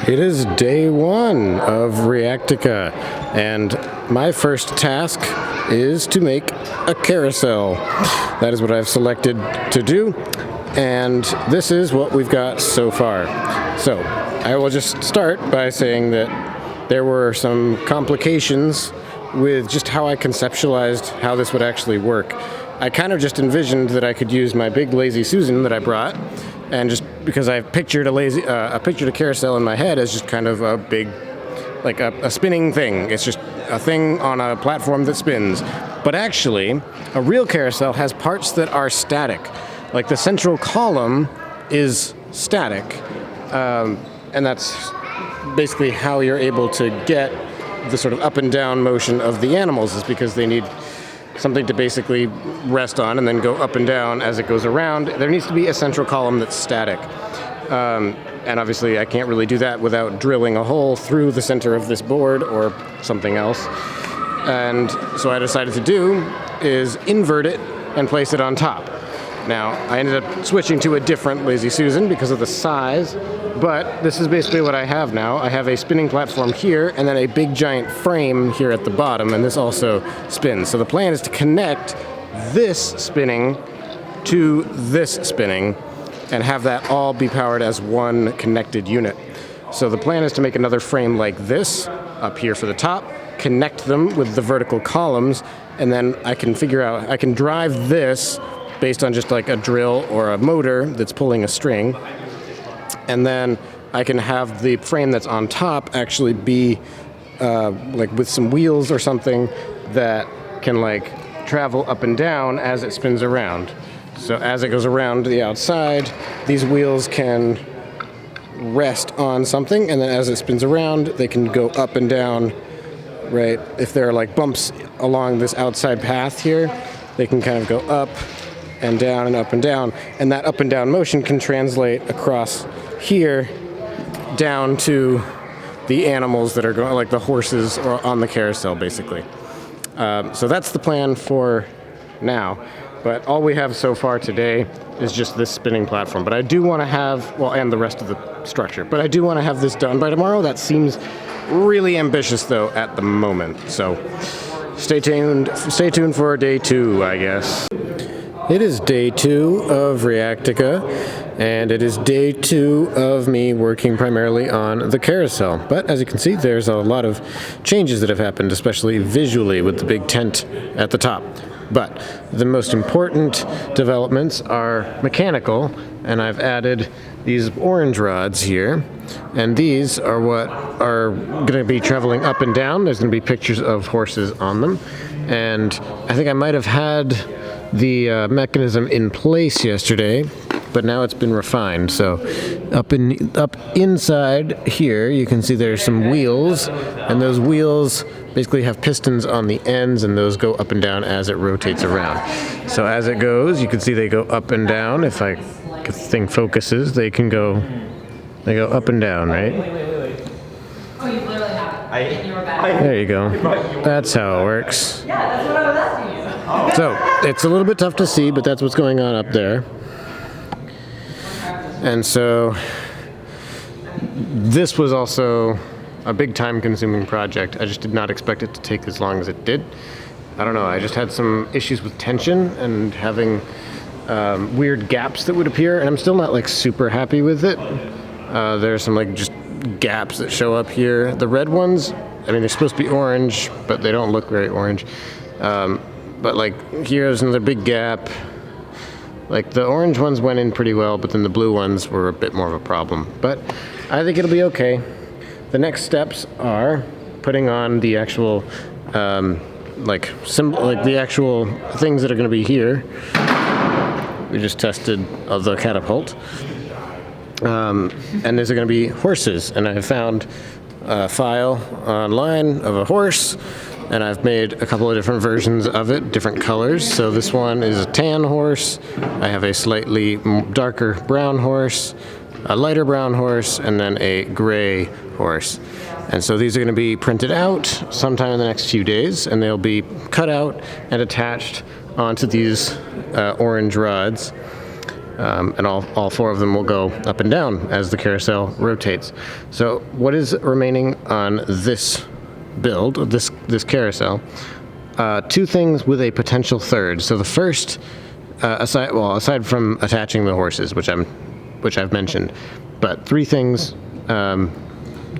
It is day one of Reactica, and my first task is to make a carousel. That is what I've selected to do, and this is what we've got so far. So, I will just start by saying that there were some complications with just how I conceptualized how this would actually work. I kind of just envisioned that I could use my big Lazy Susan that I brought, and just because I pictured a carousel in my head as just kind of a big, like a spinning thing. It's just a thing on a platform that spins. But actually, a real carousel has parts that are static. Like the central column is static, and that's basically how you're able to get the sort of up and down motion of the animals, is because they need something to basically rest on and then go up and down as it goes around. There needs to be a central column that's static. And obviously I can't really do that without drilling a hole through the center of this board or something else. And so what I decided to do is invert it and place it on top. Now, I ended up switching to a different Lazy Susan because of the size, but this is basically what I have now. I have a spinning platform here, and then a big giant frame here at the bottom, and this also spins. So the plan is to connect this spinning to this spinning, and have that all be powered as one connected unit. So the plan is to make another frame like this, up here for the top, connect them with the vertical columns, and then I can drive this based on just like a drill or a motor that's pulling a string. And then I can have the frame that's on top actually be like with some wheels or something that can like travel up and down as it spins around. So as it goes around the outside, these wheels can rest on something, and then as it spins around, they can go up and down, right? If there are like bumps along this outside path here, they can kind of go up and down and up and down, and that up and down motion can translate across here down to the animals that are going, like the horses or on the carousel, basically. So that's the plan for now, but all we have so far today is just this spinning platform. But I do want to have, well, and the rest of the structure, but I do want to have this done by tomorrow. That seems really ambitious, though, at the moment. So stay tuned for day two, I guess. It is day two of Reactica, and it is day two of me working primarily on the carousel. But as you can see, there's a lot of changes that have happened, especially visually with the big tent at the top. But the most important developments are mechanical, and I've added these orange rods here, and these are what are going to be traveling up and down. There's going to be pictures of horses on them, and I think I might have had the mechanism in place yesterday, but now it's been refined. So up inside here, you can see there's some wheels, and those wheels basically have pistons on the ends, and those go up and down as it rotates around. So as it goes, you can see they go up and down. If the thing focuses, they go up and down, right? Oh, you literally have it in your bag. There you go. That's how it works. Yeah, that's what I was asking you. So it's a little bit tough to see, but that's what's going on up there. And so this was also a big time-consuming project. I just did not expect it to take as long as it did. I don't know, I just had some issues with tension and having weird gaps that would appear, and I'm still not like super happy with it. There's some like just gaps that show up here. The red ones, I mean, they're supposed to be orange, but they don't look very orange. But like here's another big gap. Like the orange ones went in pretty well, but then the blue ones were a bit more of a problem. But I think it'll be okay. The next steps are putting on the actual the actual things that are going to be here. We just tested the catapult. And these are going to be horses, and I have found a file online of a horse, and I've made a couple of different versions of it, different colors. So this one is a tan horse. I have a slightly darker brown horse, a lighter brown horse, and then a gray horse. And so these are going to be printed out sometime in the next few days, and they'll be cut out and attached onto these orange rods. and all four of them will go up and down as the carousel rotates. So what is remaining on this build, this carousel? Two things with a potential third. So the first, aside from attaching the horses, which I've mentioned, but three things,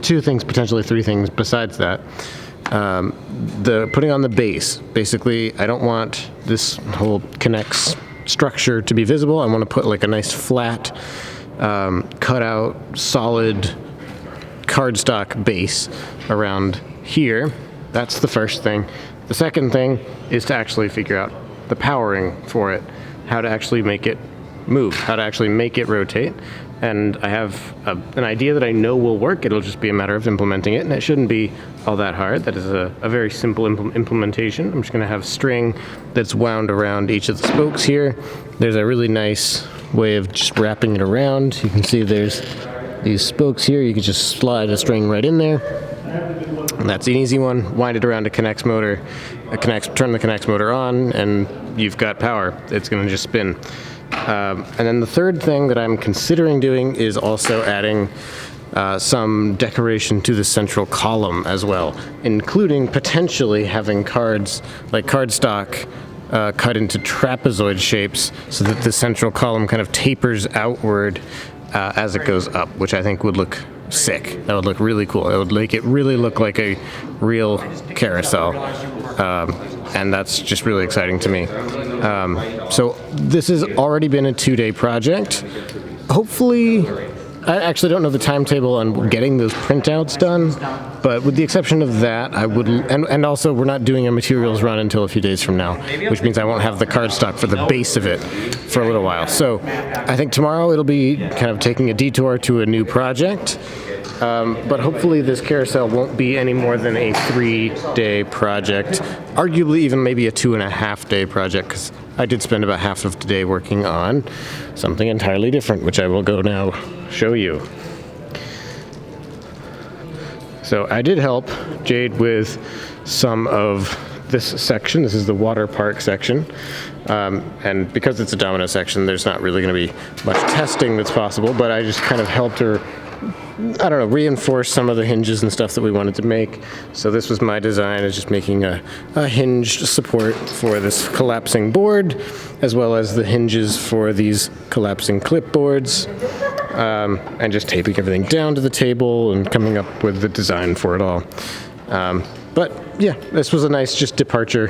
two things, potentially three things besides that. The putting on the base. Basically, I don't want this whole connects structure to be visible. I want to put like a nice flat, cut out, solid cardstock base around here. That's the first thing. The second thing is to actually figure out the powering for it, how to actually make it move, how to actually make it rotate. And I have an idea that I know will work. It'll just be a matter of implementing it, and it shouldn't be all that hard. That is a very simple implementation. I'm just going to have string that's wound around each of the spokes here. There's a really nice way of just wrapping it around. You can see there's these spokes here. You can just slide a string right in there. And that's an easy one. Wind it around a connects motor, turn the connects motor on, and you've got power. It's going to just spin. And then the third thing that I'm considering doing is also adding some decoration to the central column as well, including potentially having cards, like cardstock, cut into trapezoid shapes so that the central column kind of tapers outward as it goes up, which I think would look sick. That would look really cool. It would make it really look like a real carousel. And that's just really exciting to me. So this has already been a 2-day project. Hopefully, I actually don't know the timetable on getting those printouts done, but with the exception of that, I would, and also we're not doing a materials run until a few days from now, which means I won't have the cardstock for the base of it for a little while. So I think tomorrow it'll be kind of taking a detour to a new project. But hopefully this carousel won't be any more than a 3-day project, arguably even maybe a 2.5-day project, because I did spend about half of today working on something entirely different, which I will go now show you. So I did help Jade with some of this section. This is the water park section. And because it's a domino section, there's not really going to be much testing that's possible, but I just kind of helped her, I don't know, reinforce some of the hinges and stuff that we wanted to make. So this was my design, is just making a hinged support for this collapsing board, as well as the hinges for these collapsing clipboards, and just taping everything down to the table and coming up with the design for it all. But yeah, this was a nice just departure.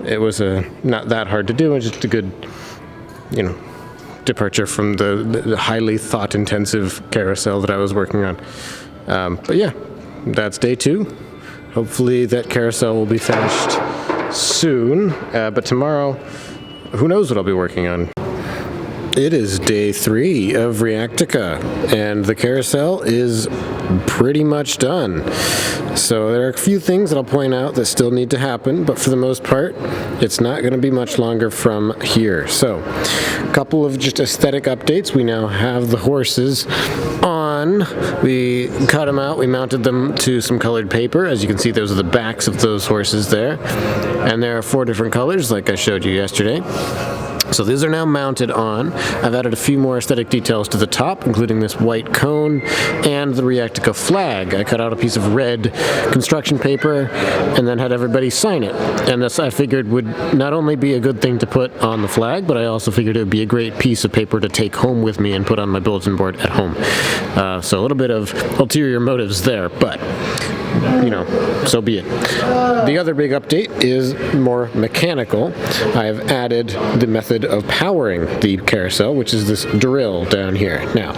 It was not that hard to do, and just a good, departure from the highly thought-intensive carousel that I was working on. But yeah, that's day 2. Hopefully that carousel will be finished soon. But tomorrow, who knows what I'll be working on. It is day 3 of Reactica, and the carousel is pretty much done. So there are a few things that I'll point out that still need to happen, but for the most part, it's not going to be much longer from here. So, a couple of just aesthetic updates. We now have the horses on. We cut them out. We mounted them to some colored paper. As you can see, those are the backs of those horses there. And there are 4 different colors, like I showed you yesterday. So these are now mounted on. I've added a few more aesthetic details to the top, including this white cone and the Reactica flag. I cut out a piece of red construction paper and then had everybody sign it. And this, I figured, would not only be a good thing to put on the flag, but I also figured it would be a great piece of paper to take home with me and put on my bulletin board at home. So a little bit of ulterior motives there, but so be it. The other big update is more mechanical. I have added the method of powering the carousel, which is this drill down here. Now,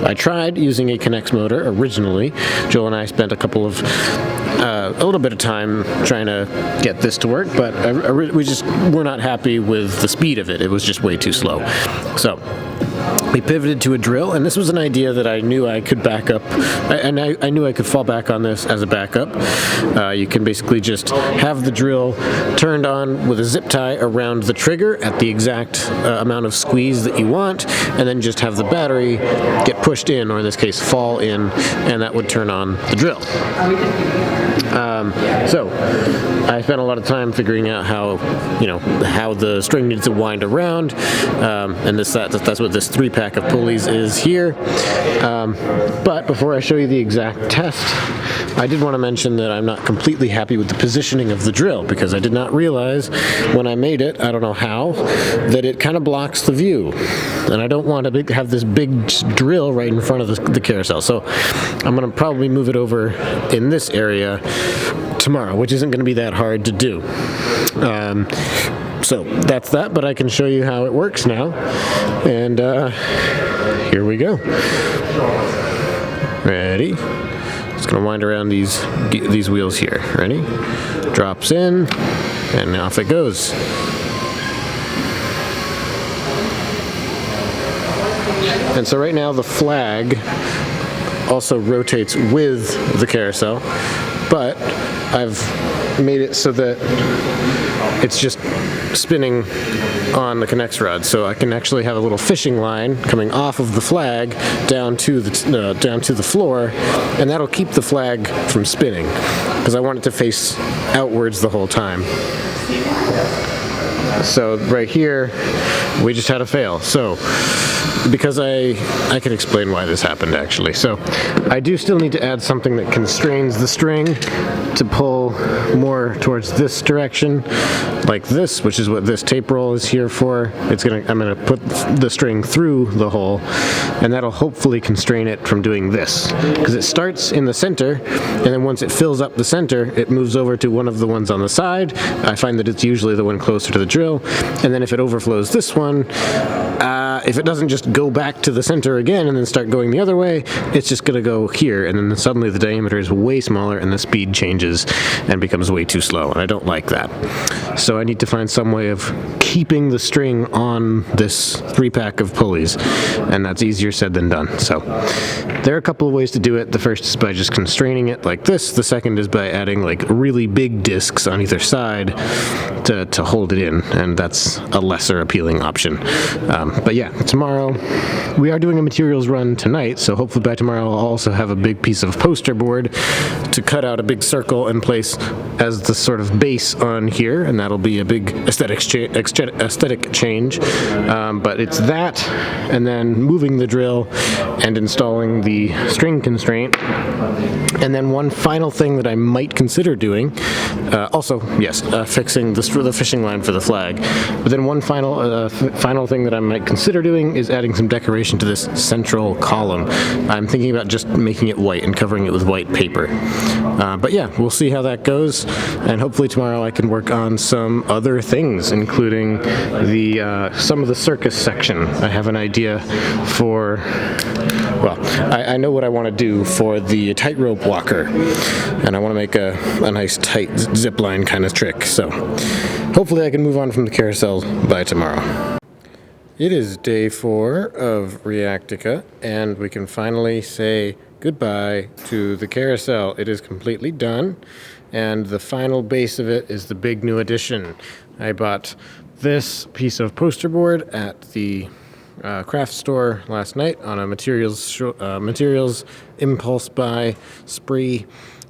I tried using a connects motor originally. Joel and I spent a little bit of time trying to get this to work, but we just were not happy with the speed of it. It was just way too slow. So we pivoted to a drill, and this was an idea that I knew I could back up, and I knew I could fall back on this as a backup. You can basically just have the drill turned on with a zip tie around the trigger at the exact amount of squeeze that you want, and then just have the battery get pushed in, or in this case fall in, and that would turn on the drill. So I spent a lot of time figuring out how the string needs to wind around, and that's what this 3-pack of pulleys is here. But before I show you the exact test, I did want to mention that I'm not completely happy with the positioning of the drill, because I did not realize when I made it, I don't know how, that it kind of blocks the view. And I don't want to have this big drill right in front of the carousel. So I'm going to probably move it over in this area tomorrow, which isn't going to be that hard to do. So that's that, but I can show you how it works now. And here we go. Ready? It's going to wind around these wheels here. Ready? Drops in, and off it goes. And so right now the flag also rotates with the carousel, but I've made it so that it's just spinning on the connects rod, so I can actually have a little fishing line coming off of the flag down to the floor, and that'll keep the flag from spinning, because I want it to face outwards the whole time. So right here, we just had a fail. So because I can explain why this happened actually. So I do still need to add something that constrains the string to pull more towards this direction, like this, which is what this tape roll is here for. I'm gonna put the string through the hole, and that'll hopefully constrain it from doing this, because it starts in the center, and then once it fills up the center, it moves over to one of the ones on the side. I find that it's usually the one closer to the drill, and then if it overflows this one, if it doesn't just go back to the center again and then start going the other way, it's just going to go here, and then suddenly the diameter is way smaller and the speed changes and becomes way too slow, and I don't like that. So I need to find some way of keeping the string on this 3-pack of pulleys, and that's easier said than done. So there are a couple of ways to do it. The first is by just constraining it like this. The second is by adding like really big discs on either side to hold it in, and that's a lesser appealing option. But yeah, tomorrow we are doing a materials run tonight, so hopefully by tomorrow I'll also have a big piece of poster board to cut out a big circle and place as the sort of base on here, and that'll be a big aesthetic change. But it's that, and then moving the drill and installing the string constraint. And then one final thing that I might consider doing, fixing the fishing line for the flag. But then one final thing that I might consider doing is adding some decoration to this central column. I'm thinking about just making it white and covering it with white paper. But yeah, we'll see how that goes, and hopefully tomorrow I can work on some other things, including some of the circus section. I have an idea for, I know what I want to do for the tightrope walker, and I want to make a nice tight zip line kind of trick. So hopefully I can move on from the carousel by tomorrow. It is day 4 of Reactica, and we can finally say goodbye to the carousel. It is completely done, and the final base of it is the big new addition. I bought this piece of poster board at the craft store last night on a materials impulse buy spree.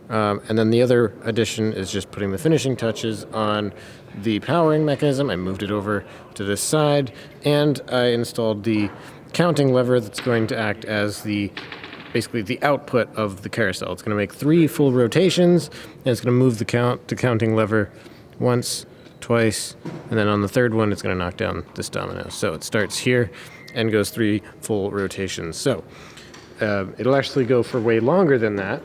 And then the other addition is just putting the finishing touches on the powering mechanism. I moved it over to this side, and I installed the counting lever that's going to act as basically the output of the carousel. It's going to make 3 full rotations, and it's going to move the counting lever once, twice, and then on the third one it's going to knock down this domino. So it starts here and goes 3 full rotations. So it'll actually go for way longer than that.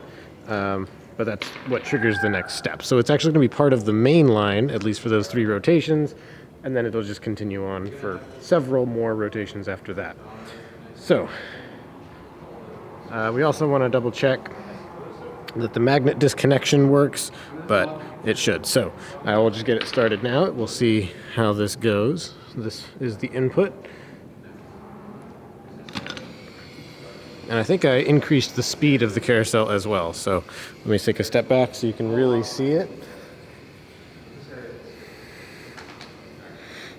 But that's what triggers the next step. So it's actually going to be part of the main line, at least for those 3 rotations, and then it'll just continue on for several more rotations after that. So we also want to double check that the magnet disconnection works, but it should. So I will just get it started now. We'll see how this goes. This is the input. And I think I increased the speed of the carousel as well. So let me take a step back so you can really see it.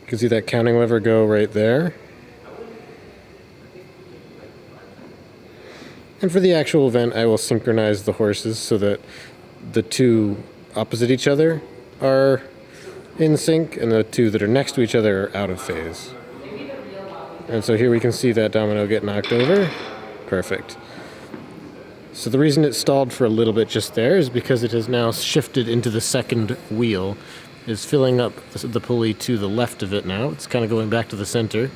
You can see that counting lever go right there. And for the actual event, I will synchronize the horses so that the 2 opposite each other are in sync, and the two that are next to each other are out of phase. And so here we can see that domino get knocked over. Perfect. So the reason it stalled for a little bit just there is because it has now shifted into the second wheel, is filling up the pulley to the left of it now. It's kind of going back to the center.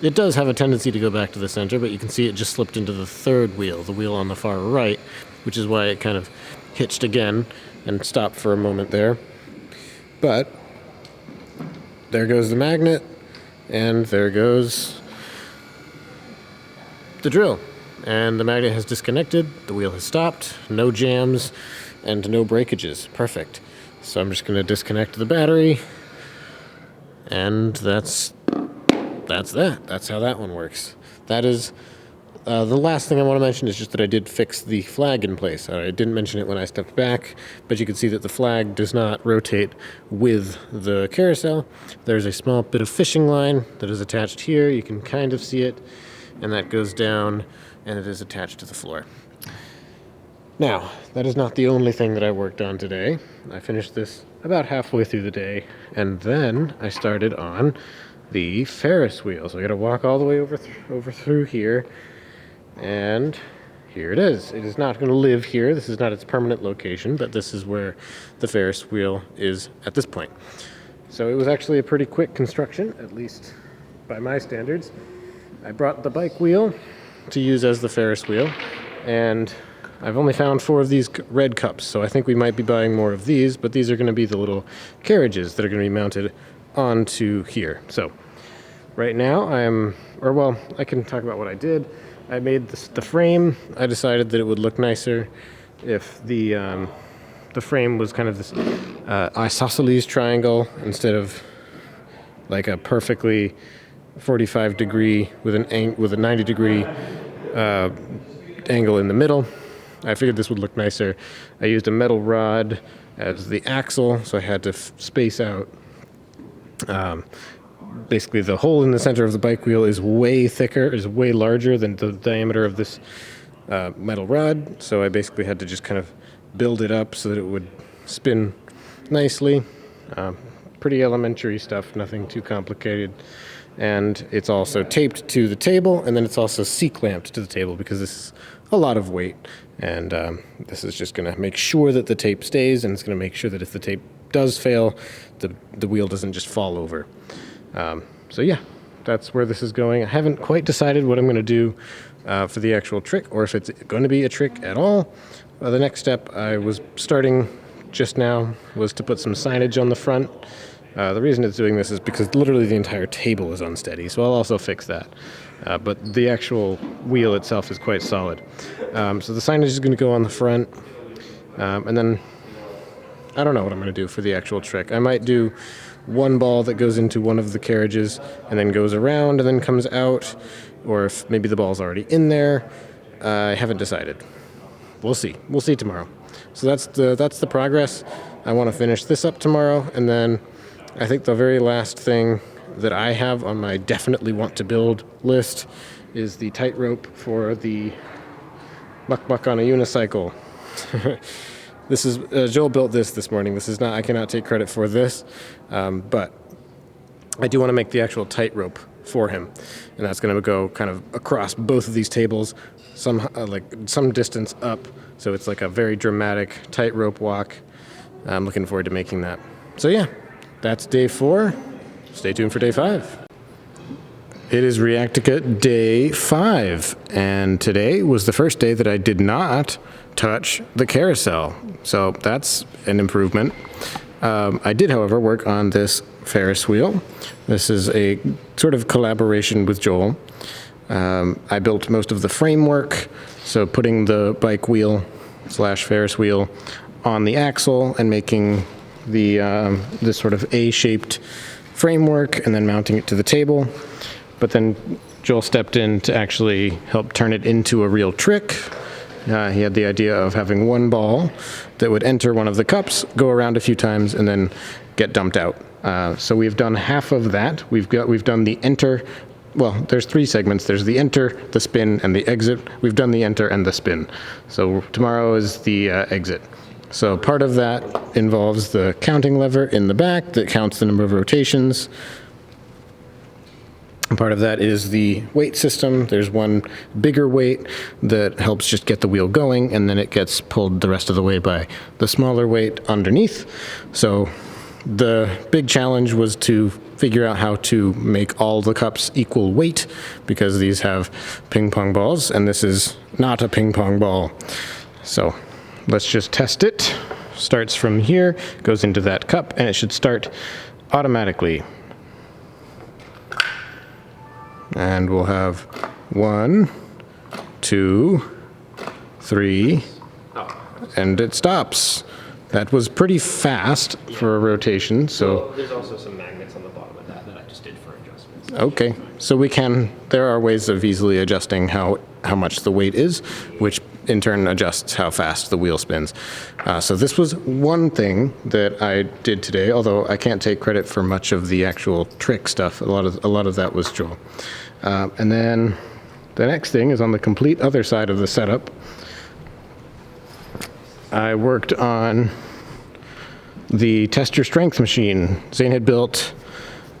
It does have a tendency to go back to the center, but you can see it just slipped into the third wheel, the wheel on the far right, which is why it kind of hitched again and stopped for a moment there. But there goes the magnet, and there goes the drill. And the magnet has disconnected, the wheel has stopped, no jams, and no breakages. Perfect. So I'm just going to disconnect the battery, and that's that. That's how that one works. That is the last thing I want to mention is just that I did fix the flag in place. I didn't mention it when I stepped back, but you can see that the flag does not rotate with the carousel. There's a small bit of fishing line that is attached here. You can kind of see it, and that goes down, and it is attached to the floor. Now, that is not the only thing that I worked on today. I finished this about halfway through the day, and then I started on the Ferris wheel. So I got to walk all the way over through here, and here it is. It is not going to live here. This is not its permanent location, but this is where the Ferris wheel is at this point. So it was actually a pretty quick construction, at least by my standards. I brought the bike wheel to use as the Ferris wheel, and I've only found 4 of these red cups, so I think we might be buying more of these, but these are going to be the little carriages that are going to be mounted onto here. So right now I can talk about what I did. I made the frame. I decided that it would look nicer if the frame was kind of this isosceles triangle instead of like a perfectly 45 degree with a 90 degree angle in the middle. I figured this would look nicer. I used a metal rod as the axle, so I had to space out. Basically, the hole in the center of the bike wheel is way larger than the diameter of this metal rod, so I basically had to just kind of build it up so that it would spin nicely. Pretty elementary stuff, nothing too complicated. And it's also taped to the table, and then it's also C-clamped to the table because this is a lot of weight. And this is just going to make sure that the tape stays, and it's going to make sure that if the tape does fail, the wheel doesn't just fall over. So yeah, that's where this is going. I haven't quite decided what I'm going to do for the actual trick, or if it's going to be a trick at all. The next step I was starting just now was to put some signage on the front. The reason it's doing this is because literally the entire table is unsteady, so I'll also fix that. But the actual wheel itself is quite solid. So the signage is going to go on the front, and then I don't know what I'm going to do for the actual trick. I might do one ball that goes into one of the carriages and then goes around and then comes out, or if maybe the ball's already in there. I haven't decided. We'll see. We'll see tomorrow. So that's the progress. I want to finish this up tomorrow, and then I think the very last thing that I have on my definitely want to build list is the tightrope for the muck on a unicycle. This is Joel built this morning. This is not. I cannot take credit for this, but I do want to make the actual tightrope for him, and that's going to go kind of across both of these tables, some distance up. So it's like a very dramatic tightrope walk. I'm looking forward to making that. So yeah, that's day 4. Stay tuned for day 5. It is Reactica day 5, and today was the first day that I did not touch the carousel. So that's an improvement. I did, however, work on this Ferris wheel. This is a sort of collaboration with Joel. I built most of the framework, so putting the bike wheel / Ferris wheel on the axle and making the this sort of A-shaped framework and then mounting it to the table. But then Joel stepped in to actually help turn it into a real trick. He had the idea of having one ball that would enter one of the cups, go around a few times, and then get dumped out. So we've done half of that. We've done the enter. Well, there's 3 segments. There's the enter, the spin, and the exit. We've done the enter and the spin. So tomorrow is the exit. So part of that involves the counting lever in the back that counts the number of rotations. And part of that is the weight system. There's one bigger weight that helps just get the wheel going, and then it gets pulled the rest of the way by the smaller weight underneath. So the big challenge was to figure out how to make all the cups equal weight, because these have ping pong balls, and this is not a ping pong ball. So let's just test it. Starts from here, goes into that cup, and it should start automatically. And we'll have 1, 2, 3, and it stops. That was pretty fast for a rotation, so. Well, there's also some magnets on the bottom of that I just did for adjustments. Okay, so there are ways of easily adjusting how much the weight is, which in turn adjusts how fast the wheel spins. So this was one thing that I did today, although I can't take credit for much of the actual trick stuff. A lot of that was Joel. And then the next thing is on the complete other side of the setup. I worked on the test your strength machine. Zane had built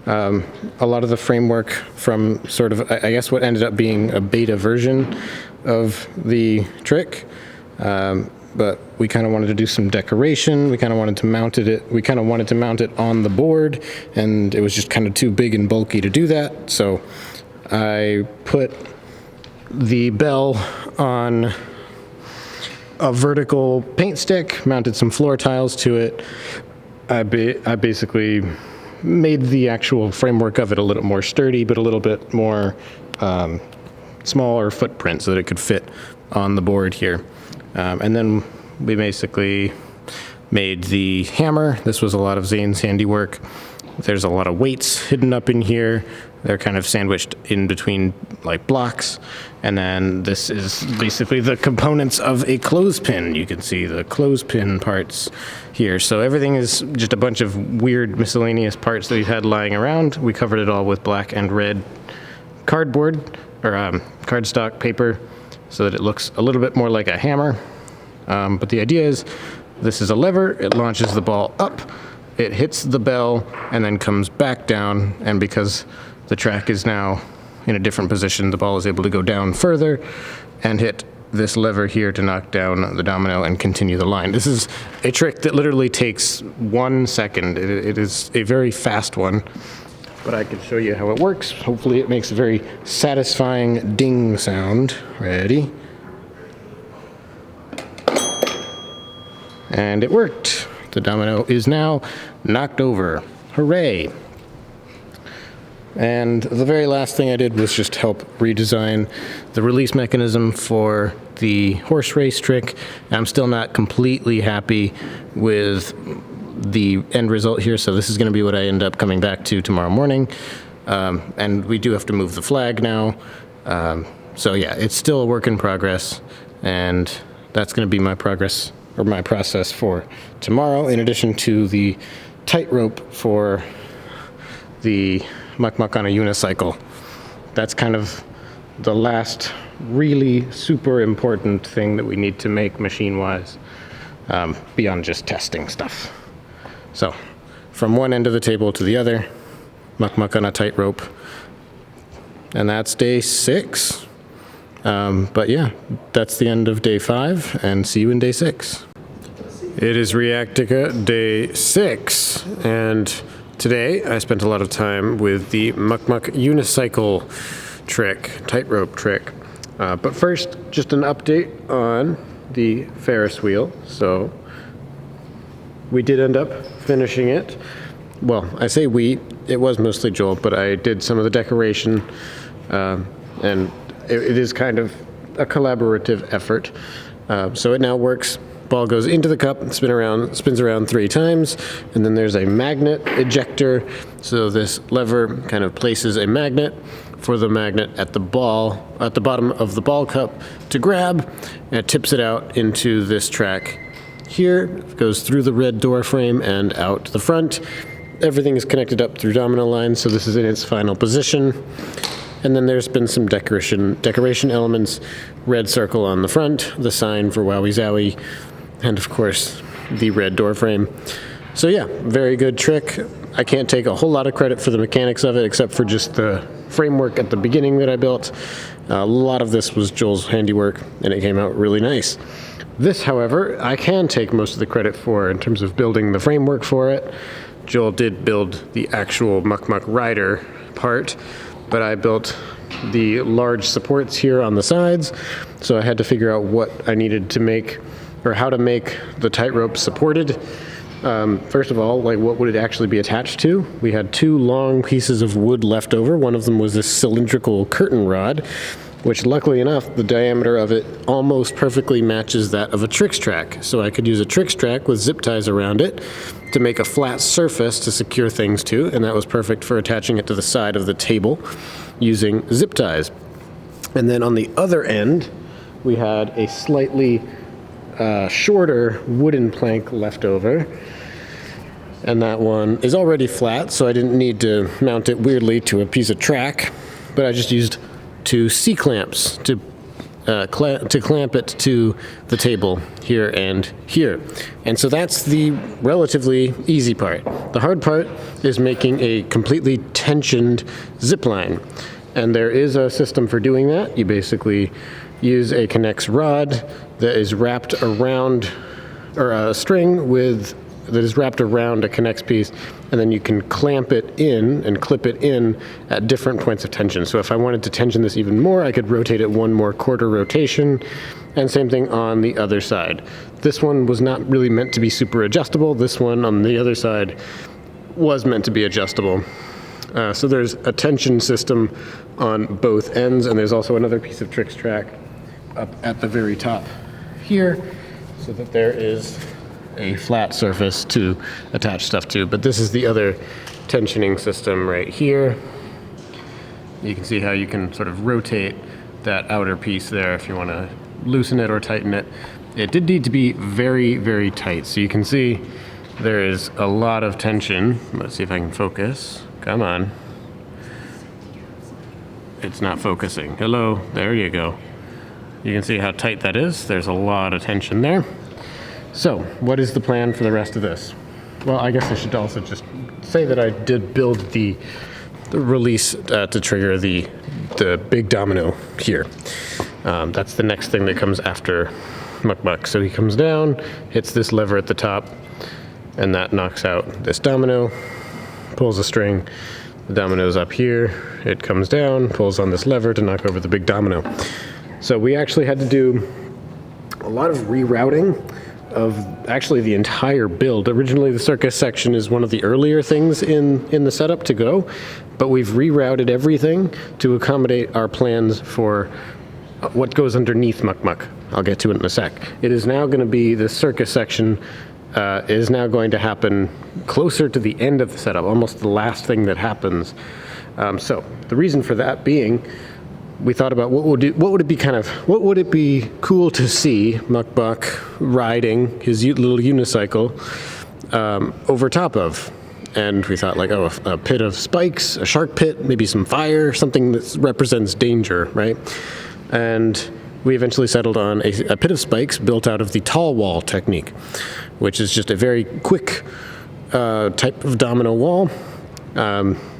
a lot of the framework from sort of, I guess, what ended up being a beta version of the trick. But we kind of wanted to do some decoration. We kind of wanted to mount it on the board, and it was just kind of too big and bulky to do that. So I put the bell on a vertical paint stick, mounted some floor tiles to it. I basically made the actual framework of it a little more sturdy, but a little bit more smaller footprint so that it could fit on the board here. And then we basically made the hammer. This was a lot of Zane's handiwork. There's a lot of weights hidden up in here. They're kind of sandwiched in between like blocks. And then this is basically the components of a clothespin. You can see the clothespin parts here. So everything is just a bunch of weird miscellaneous parts that we've had lying around. We covered it all with black and red cardboard or cardstock paper so that it looks a little bit more like a hammer. But the idea is this is a lever. It launches the ball up. It hits the bell and then comes back down. And because the track is now in a different position, the ball is able to go down further and hit this lever here to knock down the domino and continue the line. This is a trick that literally takes 1 second. It is a very fast one, but I can show you how it works. Hopefully it makes a very satisfying ding sound. Ready? And it worked. The domino is now knocked over. Hooray! And the very last thing I did was just help redesign the release mechanism for the horse race trick. I'm still not completely happy with the end result here, so this is going to be what I end up coming back to tomorrow morning. And we do have to move the flag now. So yeah, it's still a work in progress, and that's going to be my progress or my process for tomorrow, in addition to the tightrope for the muck-muck on a unicycle. That's kind of the last really super important thing that we need to make machine-wise, beyond just testing stuff. So, from one end of the table to the other, muck-muck on a tightrope. And that's day 6. But yeah, that's the end of day 5, and see you in day 6. It is Reactica day 6, and today I spent a lot of time with the muck-muck unicycle trick, tightrope trick. But first, just an update on the Ferris wheel. So we did end up finishing it. Well, I say we, it was mostly Joel, but I did some of the decoration, and it is kind of a collaborative effort. So it now works. Ball goes into the cup, spins around 3 times, and then there's a magnet ejector. So this lever kind of places a magnet for the magnet at the bottom of the ball cup to grab, and it tips it out into this track here. It goes through the red door frame and out the front. Everything is connected up through domino lines, so this is in its final position. And then there's been some decoration elements, red circle on the front, the sign for Wowie Zowie, and of course, the red door frame. So yeah, very good trick. I can't take a whole lot of credit for the mechanics of it, except for just the framework at the beginning that I built. A lot of this was Joel's handiwork, and it came out really nice. This, however, I can take most of the credit for in terms of building the framework for it. Joel did build the actual Muck Muck rider part, but I built the large supports here on the sides, so I had to figure out what I needed to make, or how to make the tightrope supported. First of all, like, what would it actually be attached to? We had 2 long pieces of wood left over. One of them was this cylindrical curtain rod, which luckily enough, the diameter of it almost perfectly matches that of a Trix track. So I could use a Trix track with zip ties around it to make a flat surface to secure things to, and that was perfect for attaching it to the side of the table using zip ties. And then on the other end, we had a slightly shorter wooden plank left over, and that one is already flat, so I didn't need to mount it weirdly to a piece of track, but I just used 2 C-clamps to clamp it to the table here and here. And so that's the relatively easy part. The hard part is making a completely tensioned zip line. And there is a system for doing that. You basically use a Connex rod that is wrapped around, or a string that is wrapped around a Connex piece, and then you can clamp it in and clip it in at different points of tension. So if I wanted to tension this even more, I could rotate it 1 more quarter rotation, and same thing on the other side. This one was not really meant to be super adjustable. This one on the other side was meant to be adjustable. So there's a tension system on both ends, and there's also another piece of Trix track up at the very top here, so that there is a flat surface to attach stuff to. But this is the other tensioning system right here. You can see how you can sort of rotate that outer piece there if you want to loosen it or tighten it. It did need to be very, very tight. So you can see there is a lot of tension. Let's see if I can focus. Come on. It's not focusing. Hello, there you go. You can see how tight that is. There's a lot of tension there. So, what is the plan for the rest of this? Well, I guess I should also just say that I did build the release to trigger the big domino here. That's the next thing that comes after Muck Muck. So he comes down, hits this lever at the top, and that knocks out this domino, pulls a string, the domino's up here, it comes down, pulls on this lever to knock over the big domino. So we actually had to do a lot of rerouting of actually the entire build. Originally, the circus section is one of the earlier things in the setup to go, but we've rerouted everything to accommodate our plans for what goes underneath Muck Muck. I'll get to it in a sec. It is now going to be, the circus section is now going to happen closer to the end of the setup, almost the last thing that happens. So the reason for that being, we thought about what would it be cool to see Muck Muck riding his little unicycle over top of. And we thought, like, oh, a pit of spikes, a shark pit, maybe some fire, something that represents danger, right? And we eventually settled on a pit of spikes built out of the tall wall technique, which is just a very quick type of domino wall.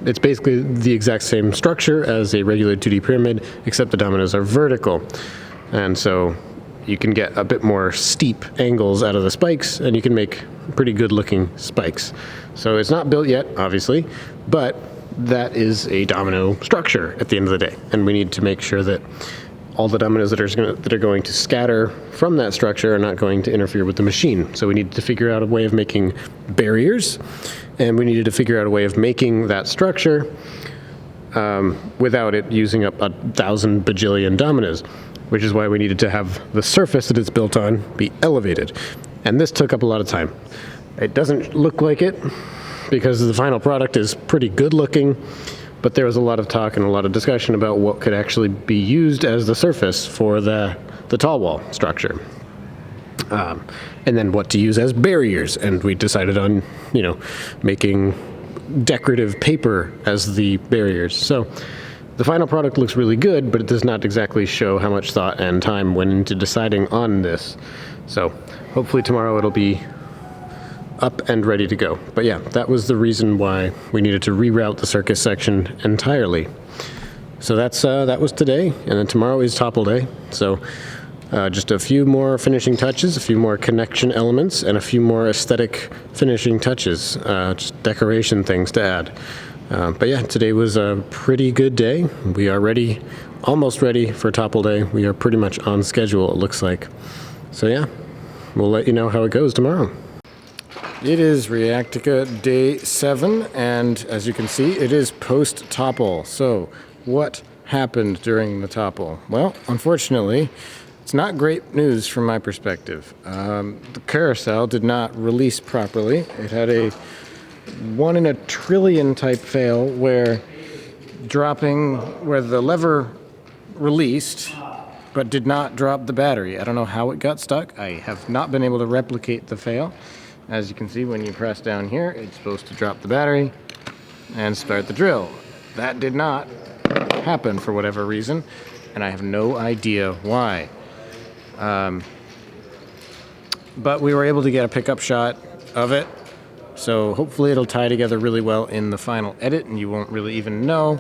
It's basically the exact same structure as a regular 2D pyramid, except the dominoes are vertical. And so you can get a bit more steep angles out of the spikes, and you can make pretty good looking spikes. So it's not built yet, obviously, but that is a domino structure at the end of the day. And we need to make sure that all the dominoes that are going to scatter from that structure are not going to interfere with the machine. So we needed to figure out a way of making barriers, and we needed to figure out a way of making that structure without it using up 1,000 bajillion dominoes, which is why we needed to have the surface that it's built on be elevated. And this took up a lot of time. It doesn't look like it because the final product is pretty good looking, but there was a lot of talk and a lot of discussion about what could actually be used as the surface for the tall wall structure. And then what to use as barriers. And we decided on, making decorative paper as the barriers. So the final product looks really good, but it does not exactly show how much thought and time went into deciding on this. So hopefully tomorrow it'll be up and ready to go. But yeah, that was the reason why we needed to reroute the circus section entirely. So that was today, and then tomorrow is topple day. So just a few more finishing touches, a few more connection elements, and a few more aesthetic finishing touches, just decoration things to add. But yeah, today was a pretty good day. We are ready, almost ready for topple day. We are pretty much on schedule, it looks like. So yeah, we'll let you know how it goes tomorrow. It is Reactica day 7, and as you can see, it is post-topple. So what happened during the topple? Well, unfortunately, it's not great news from my perspective. The carousel did not release properly. It had a 1 in a trillion type fail where the lever released but did not drop the battery. I don't know how it got stuck. I have not been able to replicate the fail. As you can see, when you press down here, it's supposed to drop the battery and start the drill. That did not happen for whatever reason, and I have no idea why. But we were able to get a pickup shot of it, so hopefully it'll tie together really well in the final edit and you won't really even know.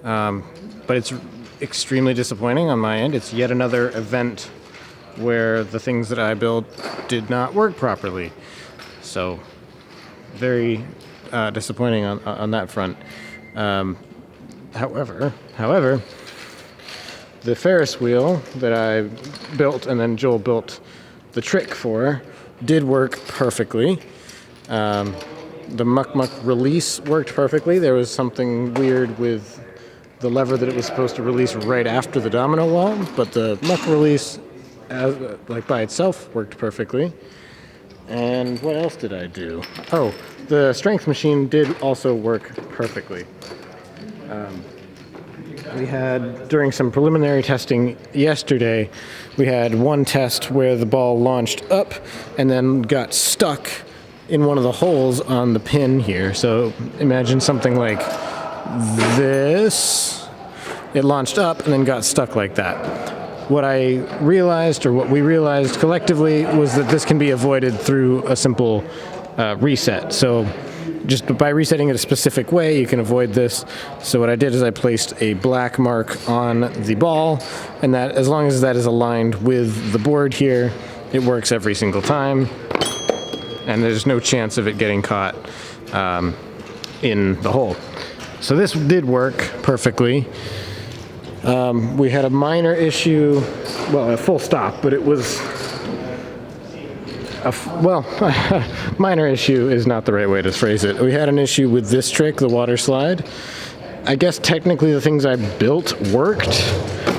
But it's extremely disappointing on my end. It's yet another event where the things that I built did not work properly. So very disappointing on that front. However, the Ferris wheel that I built and then Joel built the trick for did work perfectly. The muck release worked perfectly. There was something weird with the lever that it was supposed to release right after the domino wall, but the muck release, by itself, worked perfectly. And what else did I do? Oh, the strength machine did also work perfectly. We had, during some preliminary testing yesterday, we had one test where the ball launched up and then got stuck in one of the holes on the pin here. So imagine something like this. It launched up and then got stuck like that. What I realized, or what we realized collectively, was that this can be avoided through a simple reset. So just by resetting it a specific way, you can avoid this. So what I did is I placed a black mark on the ball, and that, as long as that is aligned with the board here, it works every single time, and there's no chance of it getting caught in the hole. So this did work perfectly. We had a minor issue, well, a full stop, but it was minor issue is not the right way to phrase it. We had an issue with this trick, the water slide. I guess technically the things I built worked,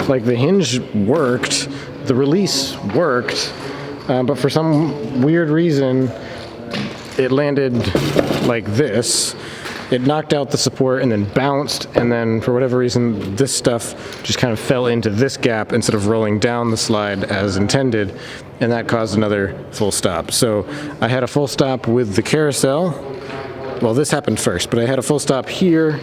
like the hinge worked, the release worked, but for some weird reason, it landed like this. It knocked out the support and then bounced, and then for whatever reason, this stuff just kind of fell into this gap instead of rolling down the slide as intended, and that caused another full stop. So I had a full stop with the carousel. Well, this happened first, but I had a full stop here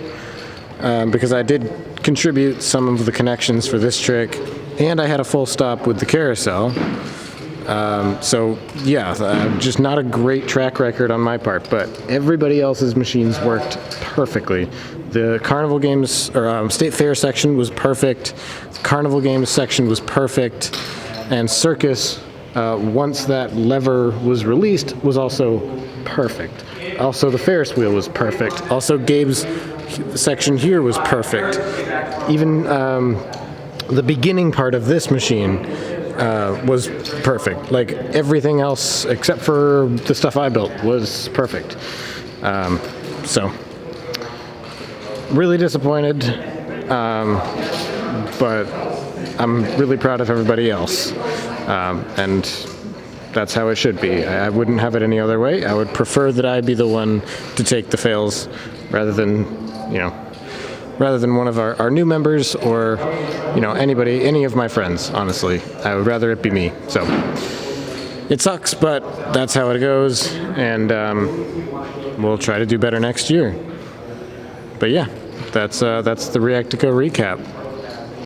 because I did contribute some of the connections for this trick, and I had a full stop with the carousel. So yeah, just not a great track record on my part, but everybody else's machines worked perfectly. The Carnival Games, or State Fair section was perfect, the Carnival Games section was perfect, and Circus, once that lever was released, was also perfect. Also, the Ferris wheel was perfect. Also, Gabe's section here was perfect. Even the beginning part of this machine was perfect. Like everything else except for the stuff I built was perfect. So really disappointed, but I'm really proud of everybody else, and that's how it should be. I wouldn't have it any other way. I would prefer that I be the one to take the fails rather than one of our new members, or any of my friends. Honestly, I would rather it be me. So it sucks, but that's how it goes, and we'll try to do better next year. But yeah, that's the Reactica recap.